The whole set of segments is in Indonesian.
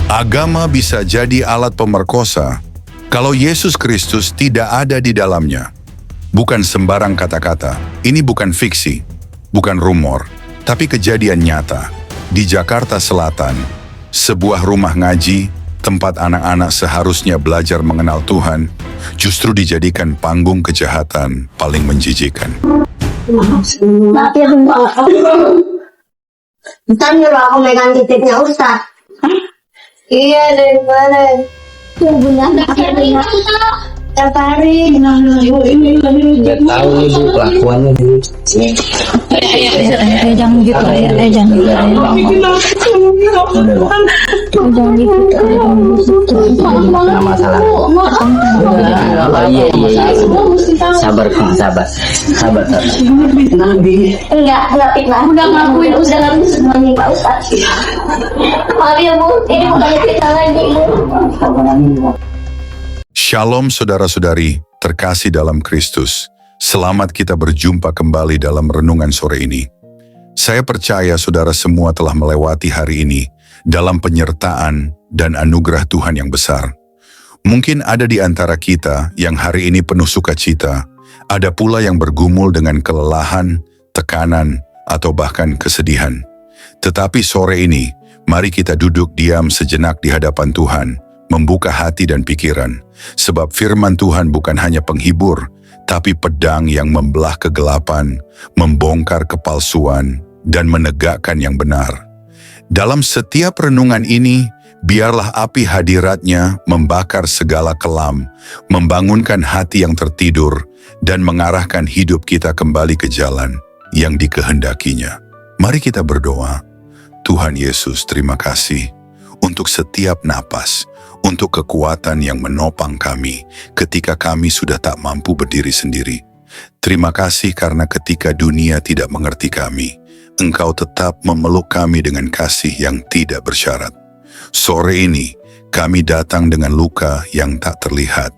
Agama bisa jadi alat pemerkosa kalau Yesus Kristus tidak ada di dalamnya. Bukan sembarang kata-kata, ini bukan fiksi, bukan rumor, tapi kejadian nyata. Di Jakarta Selatan, sebuah rumah ngaji, tempat anak-anak seharusnya belajar mengenal Tuhan, justru dijadikan panggung kejahatan paling menjijikkan. Tapi ntar nyuruh aku megang titiknya Ustaz. Iya, dari mana? Benar, tiap hari. Nggak tahu ibu kelakuannya dulu. Jangan gitu ya, jangan gitu ya. Jangan gitu, Nggak masalah. Iya. Sabar. Enggak fitnah. Udah ngakuin udah ngakuin Pak Ustaz. Maaf ya Bu, ini bukannya fitnah lagi Bu. Shalom saudara-saudari, terkasih dalam Kristus. Selamat kita berjumpa kembali dalam renungan sore ini. Saya percaya saudara semua telah melewati hari ini dalam penyertaan dan anugerah Tuhan yang besar. Mungkin ada di antara kita yang hari ini penuh sukacita, ada pula yang bergumul dengan kelelahan, tekanan, atau bahkan kesedihan. Tetapi sore ini, mari kita duduk diam sejenak di hadapan Tuhan, membuka hati dan pikiran, sebab firman Tuhan bukan hanya penghibur, tapi pedang yang membelah kegelapan, membongkar kepalsuan, dan menegakkan yang benar. Dalam setiap renungan ini, biarlah api hadiratnya membakar segala kelam, membangunkan hati yang tertidur, dan mengarahkan hidup kita kembali ke jalan yang dikehendakinya. Mari kita berdoa. Tuhan Yesus, terima kasih untuk setiap napas, untuk kekuatan yang menopang kami ketika kami sudah tak mampu berdiri sendiri. Terima kasih karena ketika dunia tidak mengerti kami, Engkau tetap memeluk kami dengan kasih yang tidak bersyarat. Sore ini, kami datang dengan luka yang tak terlihat,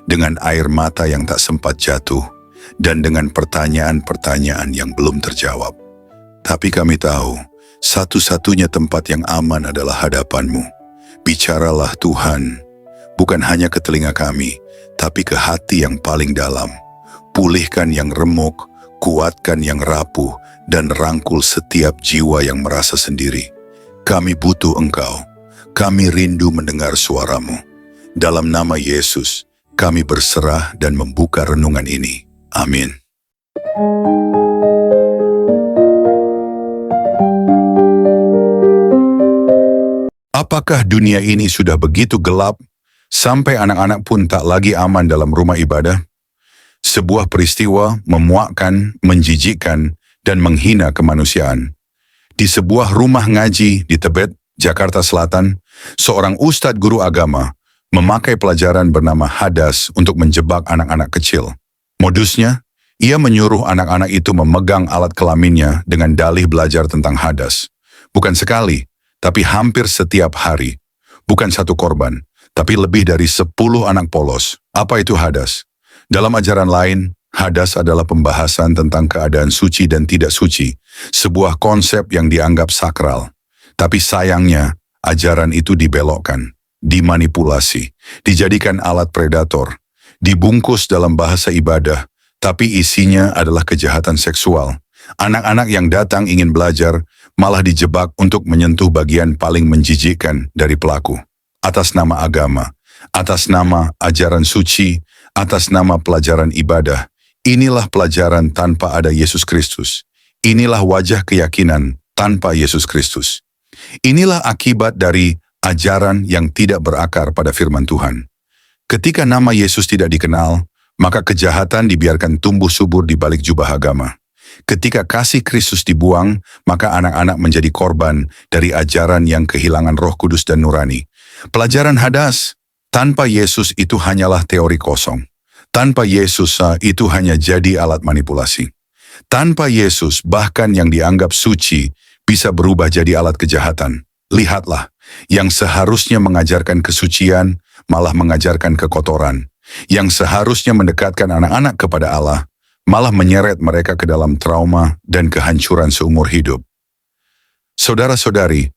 dengan air mata yang tak sempat jatuh, dan dengan pertanyaan-pertanyaan yang belum terjawab. Tapi kami tahu, satu-satunya tempat yang aman adalah hadapan-Mu. Bicaralah Tuhan, bukan hanya ke telinga kami, tapi ke hati yang paling dalam. Pulihkan yang remuk, kuatkan yang rapuh, dan rangkul setiap jiwa yang merasa sendiri. Kami butuh Engkau, kami rindu mendengar suara-Mu. Dalam nama Yesus, kami berserah dan membuka renungan ini. Amin. Apakah dunia ini sudah begitu gelap, sampai anak-anak pun tak lagi aman dalam rumah ibadah? Sebuah peristiwa memuakkan, menjijikkan, dan menghina kemanusiaan. Di sebuah rumah ngaji di Tebet, Jakarta Selatan, seorang ustadz guru agama memakai pelajaran bernama hadas untuk menjebak anak-anak kecil. Modusnya, ia menyuruh anak-anak itu memegang alat kelaminnya dengan dalih belajar tentang hadas. Bukan sekali, tapi hampir setiap hari. Bukan satu korban, tapi lebih dari 10 anak polos. Apa itu hadas? Dalam ajaran lain, hadas adalah pembahasan tentang keadaan suci dan tidak suci, sebuah konsep yang dianggap sakral. Tapi sayangnya, ajaran itu dibelokkan, dimanipulasi, dijadikan alat predator, dibungkus dalam bahasa ibadah, tapi isinya adalah kejahatan seksual. Anak-anak yang datang ingin belajar, malah dijebak untuk menyentuh bagian paling menjijikkan dari pelaku. Atas nama agama, atas nama ajaran suci, atas nama pelajaran ibadah, inilah pelajaran tanpa ada Yesus Kristus. Inilah wajah keyakinan tanpa Yesus Kristus. Inilah akibat dari ajaran yang tidak berakar pada firman Tuhan. Ketika nama Yesus tidak dikenal, maka kejahatan dibiarkan tumbuh subur di balik jubah agama. Ketika kasih Kristus dibuang, maka anak-anak menjadi korban dari ajaran yang kehilangan Roh Kudus dan nurani. Pelajaran hadas, tanpa Yesus itu hanyalah teori kosong. Tanpa Yesus itu hanya jadi alat manipulasi. Tanpa Yesus, bahkan yang dianggap suci bisa berubah jadi alat kejahatan. Lihatlah, yang seharusnya mengajarkan kesucian malah mengajarkan kekotoran. Yang seharusnya mendekatkan anak-anak kepada Allah malah menyeret mereka ke dalam trauma dan kehancuran seumur hidup. Saudara-saudari,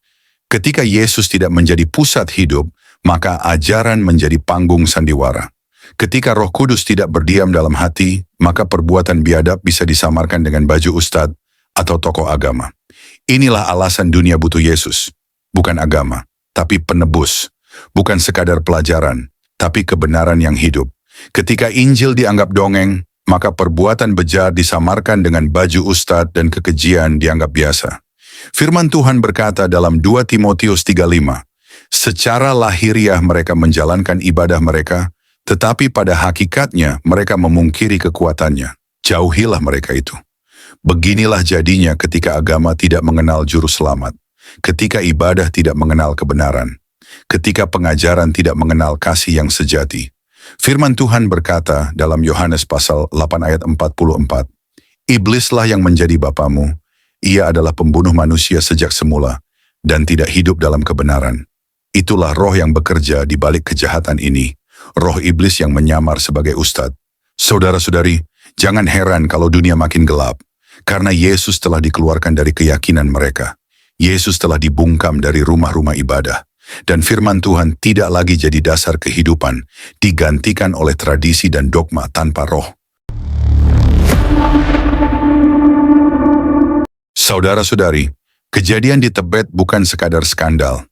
Ketika Yesus tidak menjadi pusat hidup, maka ajaran menjadi panggung sandiwara. Ketika Roh Kudus tidak berdiam dalam hati, maka perbuatan biadab bisa disamarkan dengan baju ustadz atau tokoh agama. Inilah alasan dunia butuh Yesus. Bukan agama, tapi penebus. Bukan sekadar pelajaran, tapi kebenaran yang hidup. Ketika Injil dianggap dongeng, maka perbuatan bejat disamarkan dengan baju ustadz dan kekejian dianggap biasa. Firman Tuhan berkata dalam 2 Timotius 3:5, secara lahiriah mereka menjalankan ibadah mereka, tetapi pada hakikatnya mereka memungkiri kekuatannya. Jauhilah mereka itu. Beginilah jadinya ketika agama tidak mengenal juru selamat, ketika ibadah tidak mengenal kebenaran, ketika pengajaran tidak mengenal kasih yang sejati. Firman Tuhan berkata dalam Yohanes pasal 8 ayat 44, iblislah yang menjadi bapamu, ia adalah pembunuh manusia sejak semula, dan tidak hidup dalam kebenaran. Itulah roh yang bekerja di balik kejahatan ini, roh iblis yang menyamar sebagai ustadz. Saudara-saudari, jangan heran kalau dunia makin gelap, karena Yesus telah dikeluarkan dari keyakinan mereka. Yesus telah dibungkam dari rumah-rumah ibadah. Dan firman Tuhan tidak lagi jadi dasar kehidupan, digantikan oleh tradisi dan dogma tanpa roh. Saudara-saudari, kejadian di Tebet bukan sekadar skandal.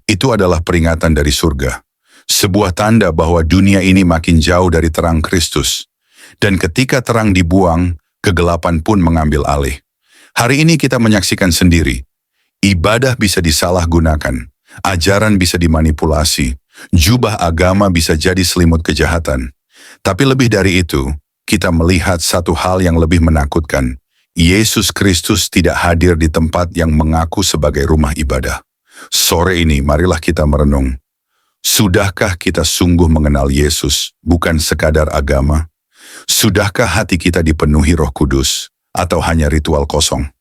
Itu adalah peringatan dari surga. Sebuah tanda bahwa dunia ini makin jauh dari terang Kristus. Dan ketika terang dibuang, kegelapan pun mengambil alih. Hari ini kita menyaksikan sendiri. Ibadah bisa disalahgunakan. Ajaran bisa dimanipulasi, jubah agama bisa jadi selimut kejahatan. Tapi lebih dari itu, kita melihat satu hal yang lebih menakutkan. Yesus Kristus tidak hadir di tempat yang mengaku sebagai rumah ibadah. Sore ini, marilah kita merenung. Sudahkah kita sungguh mengenal Yesus, bukan sekadar agama? Sudahkah hati kita dipenuhi Roh Kudus, atau hanya ritual kosong?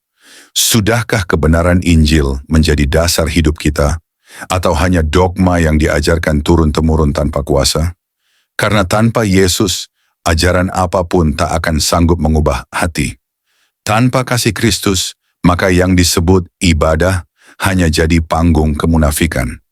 Sudahkah kebenaran Injil menjadi dasar hidup kita? Atau hanya dogma yang diajarkan turun-temurun tanpa kuasa? Karena tanpa Yesus, ajaran apapun tak akan sanggup mengubah hati. Tanpa kasih Kristus, maka yang disebut ibadah hanya jadi panggung kemunafikan.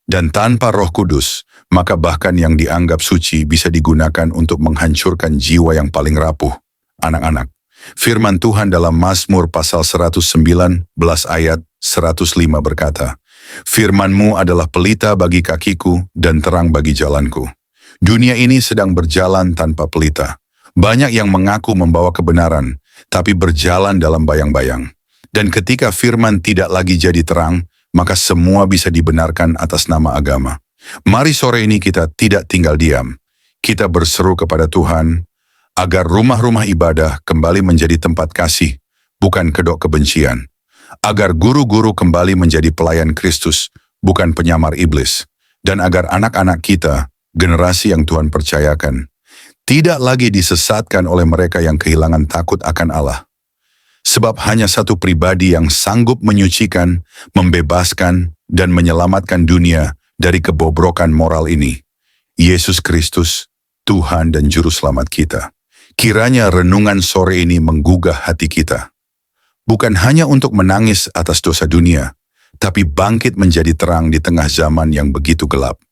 Dan tanpa Roh Kudus, maka bahkan yang dianggap suci bisa digunakan untuk menghancurkan jiwa yang paling rapuh, anak-anak. Firman Tuhan dalam Mazmur pasal 119 ayat 105 berkata, firman-Mu adalah pelita bagi kakiku dan terang bagi jalanku. Dunia ini sedang berjalan tanpa pelita. Banyak yang mengaku membawa kebenaran, tapi berjalan dalam bayang-bayang. Dan ketika firman tidak lagi jadi terang, maka semua bisa dibenarkan atas nama agama. Mari sore ini kita tidak tinggal diam. Kita berseru kepada Tuhan, agar rumah-rumah ibadah kembali menjadi tempat kasih, bukan kedok kebencian. Agar guru-guru kembali menjadi pelayan Kristus, bukan penyamar iblis. Dan agar anak-anak kita, generasi yang Tuhan percayakan, tidak lagi disesatkan oleh mereka yang kehilangan takut akan Allah. Sebab hanya satu pribadi yang sanggup menyucikan, membebaskan, dan menyelamatkan dunia dari kebobrokan moral ini. Yesus Kristus, Tuhan dan Juru Selamat kita. Kiranya renungan sore ini menggugah hati kita. Bukan hanya untuk menangis atas dosa dunia, tapi bangkit menjadi terang di tengah zaman yang begitu gelap.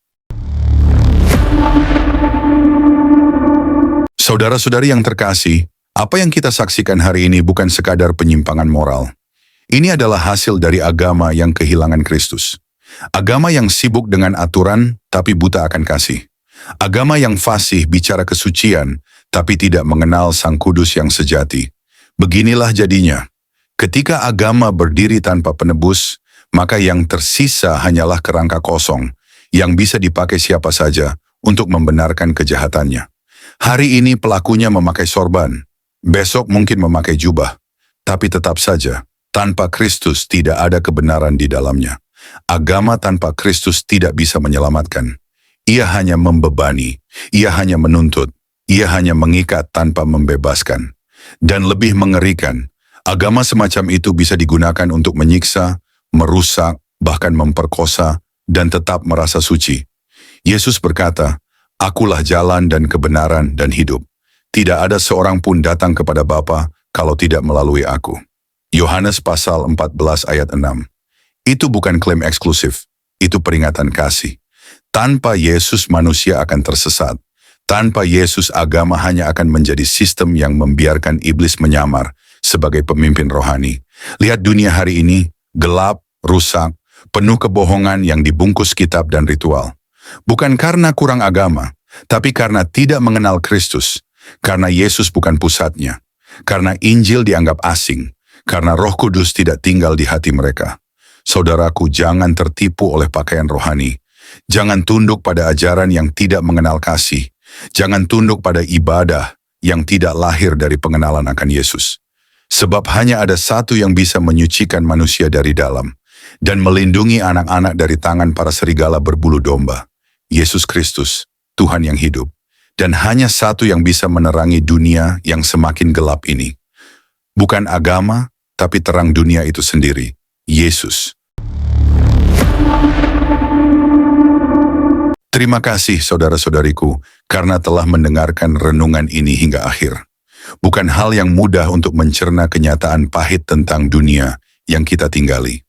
Saudara-saudari yang terkasih, apa yang kita saksikan hari ini bukan sekadar penyimpangan moral. Ini adalah hasil dari agama yang kehilangan Kristus. Agama yang sibuk dengan aturan, tapi buta akan kasih. Agama yang fasih bicara kesucian, tapi tidak mengenal Sang Kudus yang sejati. Beginilah jadinya. Ketika agama berdiri tanpa penebus, maka yang tersisa hanyalah kerangka kosong, yang bisa dipakai siapa saja untuk membenarkan kejahatannya. Hari ini pelakunya memakai sorban, besok mungkin memakai jubah, tapi tetap saja, tanpa Kristus tidak ada kebenaran di dalamnya. Agama tanpa Kristus tidak bisa menyelamatkan. Ia hanya membebani, ia hanya menuntut, ia hanya mengikat tanpa membebaskan. Dan lebih mengerikan, agama semacam itu bisa digunakan untuk menyiksa, merusak, bahkan memperkosa, dan tetap merasa suci. Yesus berkata, Akulah jalan dan kebenaran dan hidup. Tidak ada seorang pun datang kepada Bapa kalau tidak melalui aku. Yohanes pasal 14 ayat 6. Itu bukan klaim eksklusif, itu peringatan kasih. Tanpa Yesus manusia akan tersesat. Tanpa Yesus agama hanya akan menjadi sistem yang membiarkan iblis menyamar sebagai pemimpin rohani. Lihat dunia hari ini, gelap, rusak, penuh kebohongan yang dibungkus kitab dan ritual. Bukan karena kurang agama, tapi karena tidak mengenal Kristus. Karena Yesus bukan pusatnya. Karena Injil dianggap asing. Karena Roh Kudus tidak tinggal di hati mereka. Saudaraku, jangan tertipu oleh pakaian rohani. Jangan tunduk pada ajaran yang tidak mengenal kasih. Jangan tunduk pada ibadah yang tidak lahir dari pengenalan akan Yesus. Sebab hanya ada satu yang bisa menyucikan manusia dari dalam dan melindungi anak-anak dari tangan para serigala berbulu domba. Yesus Kristus, Tuhan yang hidup. Dan hanya satu yang bisa menerangi dunia yang semakin gelap ini. Bukan agama, tapi terang dunia itu sendiri, Yesus. Terima kasih saudara-saudariku karena telah mendengarkan renungan ini hingga akhir. Bukan hal yang mudah untuk mencerna kenyataan pahit tentang dunia yang kita tinggali.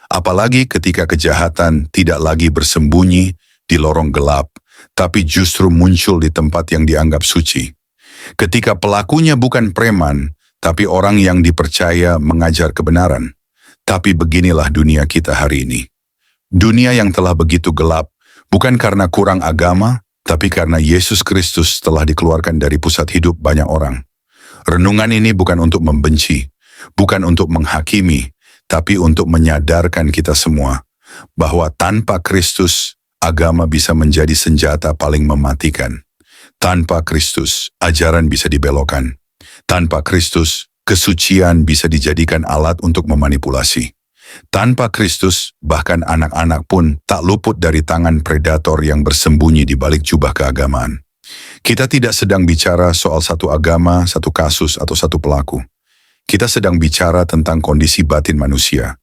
Apalagi ketika kejahatan tidak lagi bersembunyi di lorong gelap, tapi justru muncul di tempat yang dianggap suci. Ketika pelakunya bukan preman, tapi orang yang dipercaya mengajar kebenaran. Tapi beginilah dunia kita hari ini. Dunia yang telah begitu gelap, bukan karena kurang agama, tapi karena Yesus Kristus telah dikeluarkan dari pusat hidup banyak orang. Renungan ini bukan untuk membenci, bukan untuk menghakimi, tapi untuk menyadarkan kita semua bahwa tanpa Kristus, agama bisa menjadi senjata paling mematikan. Tanpa Kristus, ajaran bisa dibelokkan. Tanpa Kristus, kesucian bisa dijadikan alat untuk memanipulasi. Tanpa Kristus, bahkan anak-anak pun tak luput dari tangan predator yang bersembunyi di balik jubah keagamaan. Kita tidak sedang bicara soal satu agama, satu kasus, atau satu pelaku. Kita sedang bicara tentang kondisi batin manusia.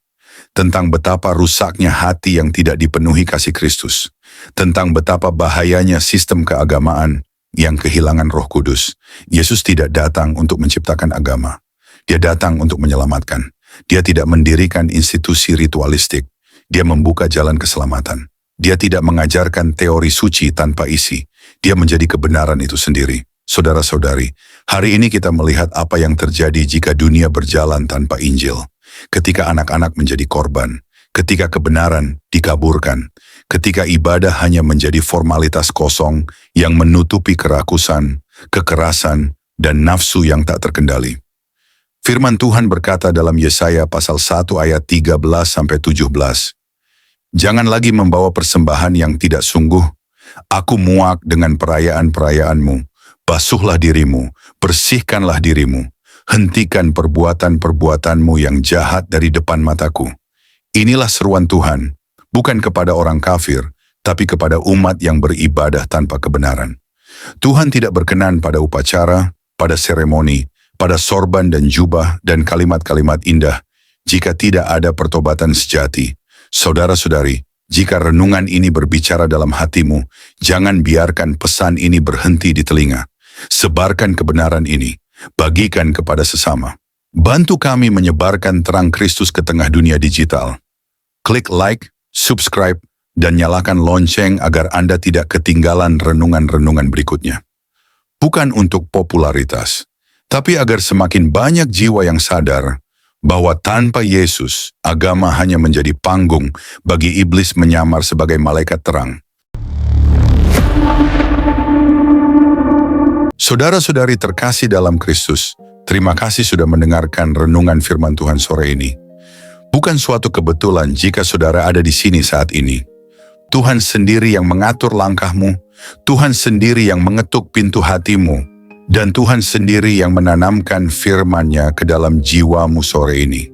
Tentang betapa rusaknya hati yang tidak dipenuhi kasih Kristus. Tentang betapa bahayanya sistem keagamaan yang kehilangan Roh Kudus. Yesus tidak datang untuk menciptakan agama. Dia datang untuk menyelamatkan. Dia tidak mendirikan institusi ritualistik. Dia membuka jalan keselamatan. Dia tidak mengajarkan teori suci tanpa isi. Dia menjadi kebenaran itu sendiri. Saudara-saudari, hari ini kita melihat apa yang terjadi jika dunia berjalan tanpa Injil. Ketika anak-anak menjadi korban. Ketika kebenaran dikaburkan. Ketika ibadah hanya menjadi formalitas kosong yang menutupi kerakusan, kekerasan, dan nafsu yang tak terkendali. Firman Tuhan berkata dalam Yesaya pasal 1 ayat 13-17. Jangan lagi membawa persembahan yang tidak sungguh. Aku muak dengan perayaan-perayaanmu. Basuhlah dirimu, bersihkanlah dirimu. Hentikan perbuatan-perbuatanmu yang jahat dari depan mataku. Inilah seruan Tuhan, bukan kepada orang kafir, tapi kepada umat yang beribadah tanpa kebenaran. Tuhan tidak berkenan pada upacara, pada seremoni, pada sorban dan jubah dan kalimat-kalimat indah, jika tidak ada pertobatan sejati. Saudara-saudari, jika renungan ini berbicara dalam hatimu, jangan biarkan pesan ini berhenti di telinga. Sebarkan kebenaran ini, bagikan kepada sesama. Bantu kami menyebarkan terang Kristus ke tengah dunia digital. Klik like, subscribe, dan nyalakan lonceng agar Anda tidak ketinggalan renungan-renungan berikutnya. Bukan untuk popularitas, tapi agar semakin banyak jiwa yang sadar bahwa tanpa Yesus, agama hanya menjadi panggung bagi iblis menyamar sebagai malaikat terang. Saudara-saudari terkasih dalam Kristus, terima kasih sudah mendengarkan renungan firman Tuhan sore ini. Bukan suatu kebetulan jika saudara ada di sini saat ini. Tuhan sendiri yang mengatur langkahmu, Tuhan sendiri yang mengetuk pintu hatimu, dan Tuhan sendiri yang menanamkan firman-Nya ke dalam jiwamu sore ini.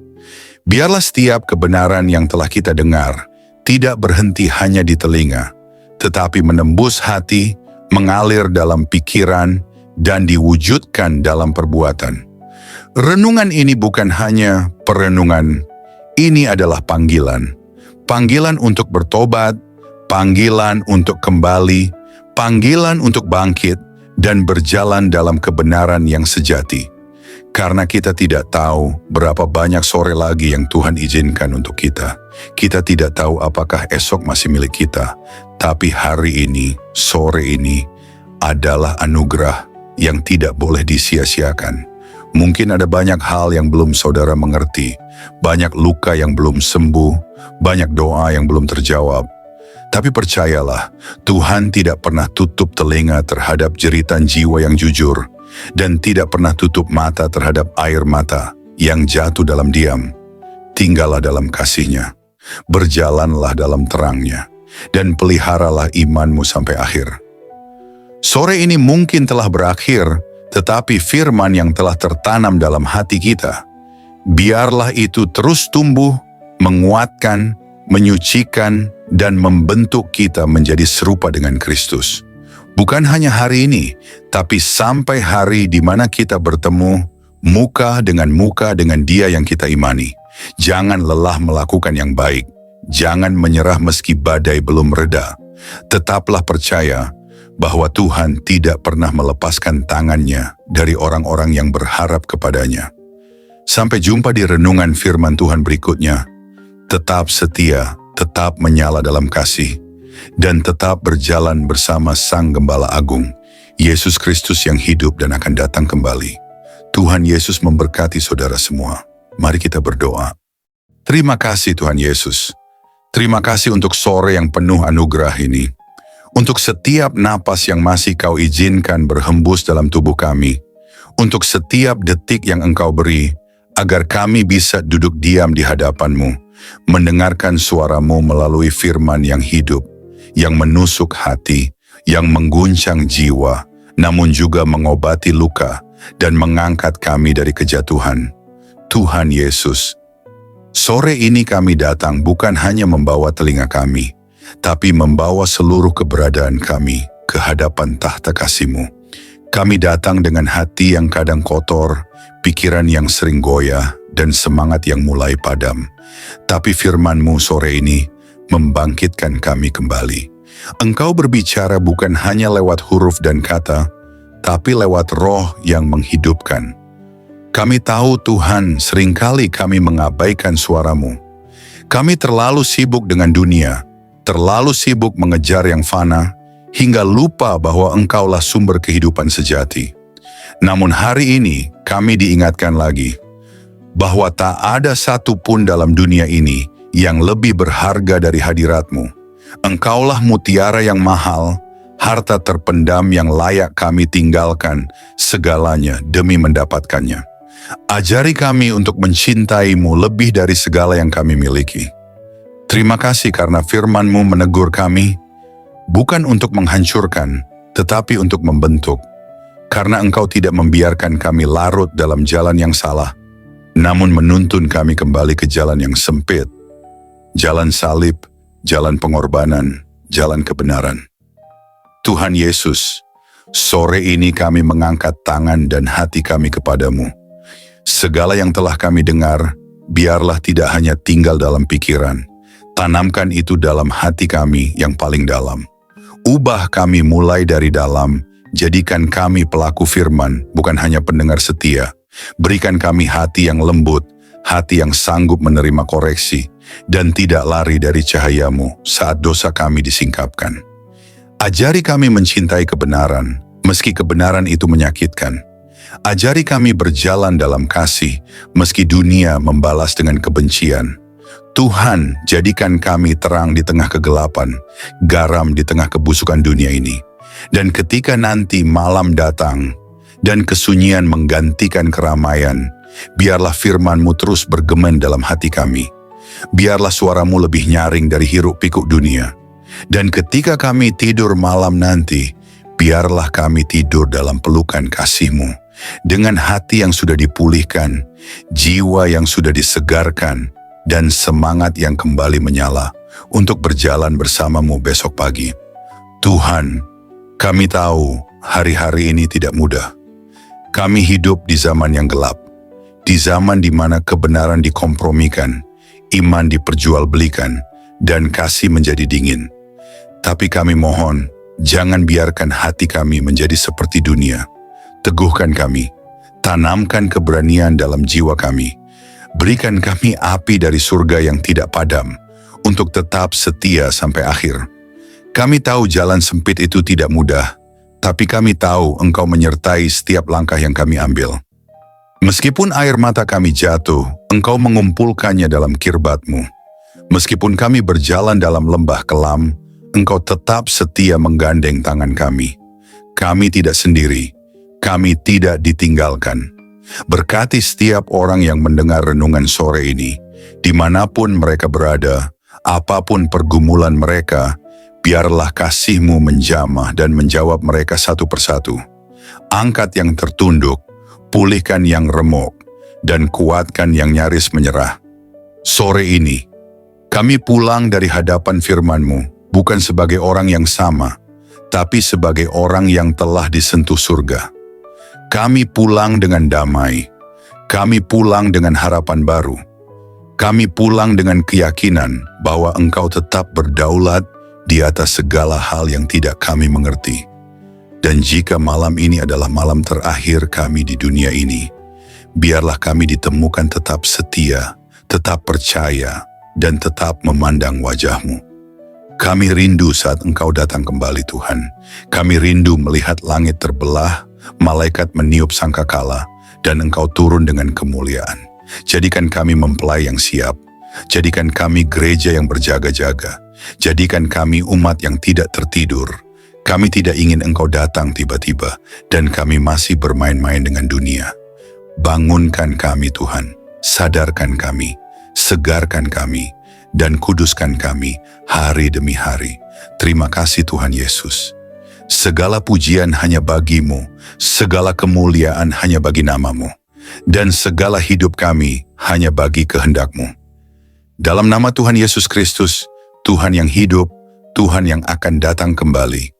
Biarlah setiap kebenaran yang telah kita dengar tidak berhenti hanya di telinga, tetapi menembus hati, mengalir dalam pikiran, dan diwujudkan dalam perbuatan. Renungan ini bukan hanya perenungan, ini adalah panggilan. Panggilan untuk bertobat, panggilan untuk kembali, panggilan untuk bangkit, dan berjalan dalam kebenaran yang sejati. Karena kita tidak tahu berapa banyak sore lagi yang Tuhan izinkan untuk kita. Kita tidak tahu apakah esok masih milik kita. Tapi hari ini, sore ini, adalah anugerah yang tidak boleh disia-siakan. Mungkin ada banyak hal yang belum saudara mengerti. Banyak luka yang belum sembuh. Banyak doa yang belum terjawab. Tapi percayalah, Tuhan tidak pernah tutup telinga terhadap jeritan jiwa yang jujur. Dan tidak pernah tutup mata terhadap air mata yang jatuh dalam diam. Tinggallah dalam kasih-Nya, berjalanlah dalam terang-Nya, dan peliharalah imanmu sampai akhir. Sore ini mungkin telah berakhir, tetapi firman yang telah tertanam dalam hati kita, biarlah itu terus tumbuh, menguatkan, menyucikan, dan membentuk kita menjadi serupa dengan Kristus. Bukan hanya hari ini, tapi sampai hari di mana kita bertemu muka dengan Dia yang kita imani. Jangan lelah melakukan yang baik. Jangan menyerah meski badai belum reda. Tetaplah percaya bahwa Tuhan tidak pernah melepaskan tangan-Nya dari orang-orang yang berharap kepadanya. Sampai jumpa di renungan firman Tuhan berikutnya. Tetap setia, tetap menyala dalam kasih, dan tetap berjalan bersama Sang Gembala Agung, Yesus Kristus yang hidup dan akan datang kembali. Tuhan Yesus memberkati saudara semua. Mari kita berdoa. Terima kasih Tuhan Yesus. Terima kasih untuk sore yang penuh anugerah ini. Untuk setiap napas yang masih Kau izinkan berhembus dalam tubuh kami. Untuk setiap detik yang Engkau beri, agar kami bisa duduk diam di hadapan-Mu, mendengarkan suara-Mu melalui firman yang hidup, yang menusuk hati, yang mengguncang jiwa, namun juga mengobati luka dan mengangkat kami dari kejatuhan. Tuhan Yesus, sore ini kami datang bukan hanya membawa telinga kami, tapi membawa seluruh keberadaan kami ke hadapan tahta kasih-Mu. Kami datang dengan hati yang kadang kotor, pikiran yang sering goyah, dan semangat yang mulai padam. Tapi firman-Mu sore ini membangkitkan kami kembali. Engkau berbicara bukan hanya lewat huruf dan kata, tapi lewat roh yang menghidupkan. Kami tahu Tuhan, seringkali kami mengabaikan suara-Mu. Kami terlalu sibuk dengan dunia, terlalu sibuk mengejar yang fana, hingga lupa bahwa Engkaulah sumber kehidupan sejati. Namun hari ini kami diingatkan lagi, bahwa tak ada satu pun dalam dunia ini yang lebih berharga dari hadirat-Mu. Engkaulah mutiara yang mahal, harta terpendam yang layak kami tinggalkan segalanya demi mendapatkannya. Ajari kami untuk mencintai-Mu lebih dari segala yang kami miliki. Terima kasih karena firman-Mu menegur kami, bukan untuk menghancurkan, tetapi untuk membentuk. Karena Engkau tidak membiarkan kami larut dalam jalan yang salah, namun menuntun kami kembali ke jalan yang sempit, jalan salib, jalan pengorbanan, jalan kebenaran. Tuhan Yesus, sore ini kami mengangkat tangan dan hati kami kepadamu. Segala yang telah kami dengar, biarlah tidak hanya tinggal dalam pikiran. Tanamkan itu dalam hati kami yang paling dalam. Ubah kami mulai dari dalam, jadikan kami pelaku firman, bukan hanya pendengar setia. Berikan kami hati yang lembut, hati yang sanggup menerima koreksi, dan tidak lari dari cahaya-Mu saat dosa kami disingkapkan. Ajari kami mencintai kebenaran, meski kebenaran itu menyakitkan. Ajari kami berjalan dalam kasih, meski dunia membalas dengan kebencian. Tuhan, jadikan kami terang di tengah kegelapan, garam di tengah kebusukan dunia ini. Dan ketika nanti malam datang, dan kesunyian menggantikan keramaian, biarlah firman-Mu terus bergema dalam hati kami. Biarlah suara-Mu lebih nyaring dari hiruk-pikuk dunia. Dan ketika kami tidur malam nanti, biarlah kami tidur dalam pelukan kasih-Mu. Dengan hati yang sudah dipulihkan, jiwa yang sudah disegarkan, dan semangat yang kembali menyala untuk berjalan bersama-Mu besok pagi. Tuhan, kami tahu hari-hari ini tidak mudah. Kami hidup di zaman yang gelap, di zaman di mana kebenaran dikompromikan, iman diperjualbelikan, dan kasih menjadi dingin. Tapi kami mohon, jangan biarkan hati kami menjadi seperti dunia. Teguhkan kami, Tanamkan keberanian dalam jiwa kami. Berikan kami api dari surga yang tidak padam, untuk tetap setia sampai akhir. Kami tahu jalan sempit itu tidak mudah, tapi kami tahu Engkau menyertai setiap langkah yang kami ambil. Meskipun air mata kami jatuh, Engkau mengumpulkannya dalam kirbat-Mu. Meskipun kami berjalan dalam lembah kelam, Engkau tetap setia menggandeng tangan kami. Kami tidak sendiri, kami tidak ditinggalkan. Berkati setiap orang yang mendengar renungan sore ini, dimanapun mereka berada, apapun pergumulan mereka, biarlah kasih-Mu menjamah dan menjawab mereka satu persatu. Angkat yang tertunduk, pulihkan yang remuk, dan kuatkan yang nyaris menyerah. Sore ini, kami pulang dari hadapan firman-Mu, bukan sebagai orang yang sama, tapi sebagai orang yang telah disentuh surga. Kami pulang dengan damai, kami pulang dengan harapan baru, kami pulang dengan keyakinan bahwa Engkau tetap berdaulat di atas segala hal yang tidak kami mengerti. Dan jika malam ini adalah malam terakhir kami di dunia ini, biarlah kami ditemukan tetap setia, tetap percaya, dan tetap memandang wajah-Mu. Kami rindu saat Engkau datang kembali, Tuhan. Kami rindu melihat langit terbelah, malaikat meniup sangkakala, dan Engkau turun dengan kemuliaan. Jadikan kami mempelai yang siap. Jadikan kami gereja yang berjaga-jaga. Jadikan kami umat yang tidak tertidur. Kami tidak ingin Engkau datang tiba-tiba, dan kami masih bermain-main dengan dunia. Bangunkan kami, Tuhan. Sadarkan kami. Segarkan kami. Dan kuduskan kami hari demi hari. Terima kasih Tuhan Yesus. Segala pujian hanya bagi-Mu, segala kemuliaan hanya bagi nama-Mu, dan segala hidup kami hanya bagi kehendak-Mu. Dalam nama Tuhan Yesus Kristus, Tuhan yang hidup, Tuhan yang akan datang kembali,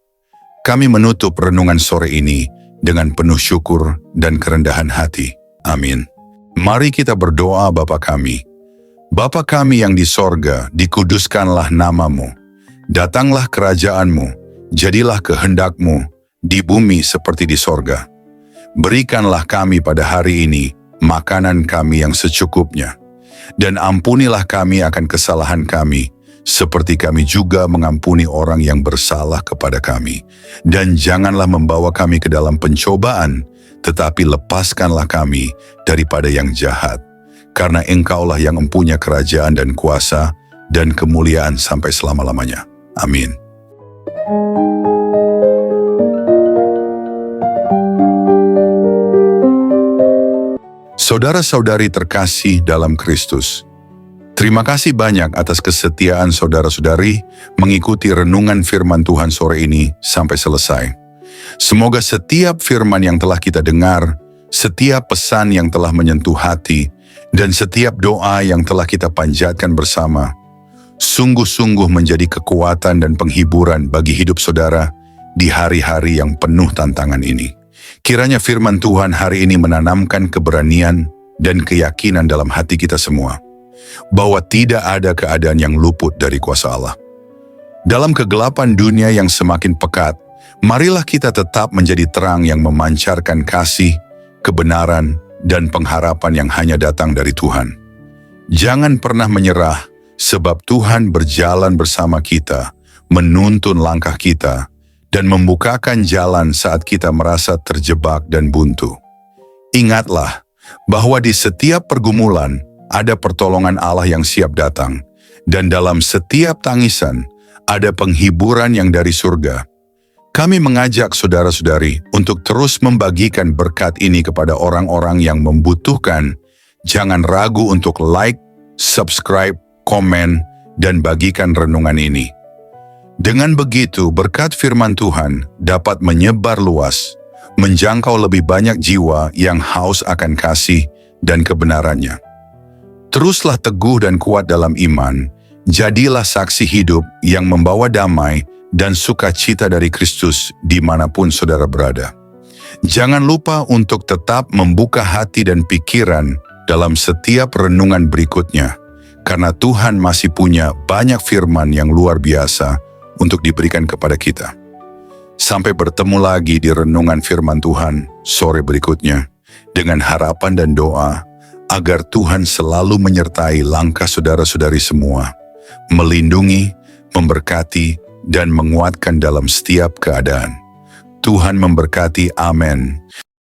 kami menutup renungan sore ini dengan penuh syukur dan kerendahan hati. Amin. Mari kita berdoa. Bapa kami. Bapa kami yang di sorga, dikuduskanlah nama-Mu. Datanglah kerajaan-Mu. Jadilah kehendak-Mu di bumi seperti di sorga. Berikanlah kami pada hari ini makanan kami yang secukupnya. Dan ampunilah kami akan kesalahan kami, seperti kami juga mengampuni orang yang bersalah kepada kami. Dan janganlah membawa kami ke dalam pencobaan, tetapi lepaskanlah kami daripada yang jahat. Karena Engkaulah yang mempunyai kerajaan dan kuasa dan kemuliaan sampai selama-lamanya. Amin. Saudara-saudari terkasih dalam Kristus, terima kasih banyak atas kesetiaan saudara-saudari mengikuti renungan firman Tuhan sore ini sampai selesai. Semoga setiap firman yang telah kita dengar, setiap pesan yang telah menyentuh hati, dan setiap doa yang telah kita panjatkan bersama, sungguh-sungguh menjadi kekuatan dan penghiburan bagi hidup saudara di hari-hari yang penuh tantangan ini. Kiranya firman Tuhan hari ini menanamkan keberanian dan keyakinan dalam hati kita semua, bahwa tidak ada keadaan yang luput dari kuasa Allah. Dalam kegelapan dunia yang semakin pekat, marilah kita tetap menjadi terang yang memancarkan kasih, kebenaran, dan pengharapan yang hanya datang dari Tuhan. Jangan pernah menyerah, sebab Tuhan berjalan bersama kita, menuntun langkah kita, dan membukakan jalan saat kita merasa terjebak dan buntu. Ingatlah bahwa di setiap pergumulan ada pertolongan Allah yang siap datang, dan dalam setiap tangisan ada penghiburan yang dari surga. Kami mengajak saudara-saudari untuk terus membagikan berkat ini kepada orang-orang yang membutuhkan. Jangan ragu untuk like, subscribe, komen, dan bagikan renungan ini. Dengan begitu, berkat firman Tuhan dapat menyebar luas, menjangkau lebih banyak jiwa yang haus akan kasih dan kebenarannya. Teruslah teguh dan kuat dalam iman, jadilah saksi hidup yang membawa damai dan sukacita dari Kristus dimanapun saudara berada. Jangan lupa untuk tetap membuka hati dan pikiran dalam setiap renungan berikutnya, karena Tuhan masih punya banyak firman yang luar biasa untuk diberikan kepada kita. Sampai bertemu lagi di renungan firman Tuhan sore berikutnya. dengan harapan dan doa agar Tuhan selalu menyertai langkah saudara-saudari semua, melindungi, memberkati, dan menguatkan dalam setiap keadaan. Tuhan memberkati. Amin.